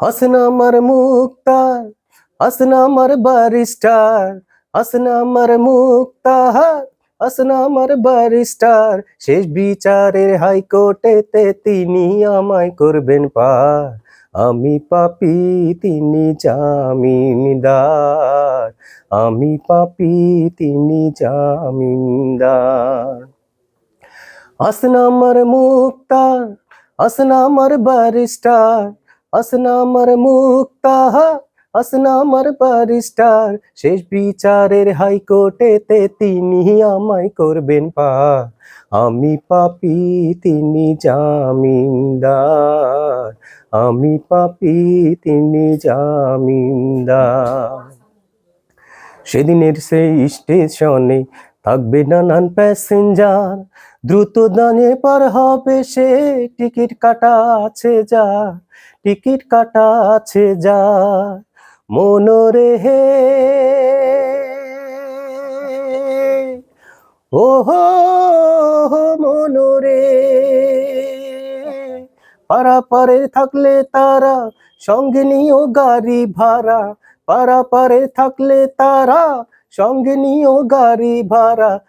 হাসনা আমার মুক্তার, হাসনা আমার ব্যারিস্টার, হাসনা আমার মুক্তার, হাসনা আমার ব্যারিস্টার। শেষ বিচারের হাইকোর্টেতে তিনি আমায় করবেন পার। আমি পাপী, তিনি জামিনদার। আমি পাপী, তিনি জামিনদার। হাসনা আমার মুক্তার, হাসনা আমার ব্যারিস্টার, হাসনা আমার মুক্তার, হাসনা আমার ব্যারিস্টার। শেষ বিচারের হাইকোর্টেতে তিনি আমায় করবেন পার। আমি পাপী, তিনি জামিনদার। আমি পাপী, তিনি জামিনদার। সেদিনের সেই স্টেশনে থাকবে নানান প্যাসেঞ্জার, দ্রুত দানে পার হবে সে, টিকিট কাটা আছে যা, টিকিট কাটা আছে যা। মনোরে হে, ও হো মনোরে, পারাপারে থাকলে তারা সঙ্গে নিও গাড়ি ভাড়া, পারাপারে থাকলে তারা সঙ্গে নিও গাড়ি ভাড়া।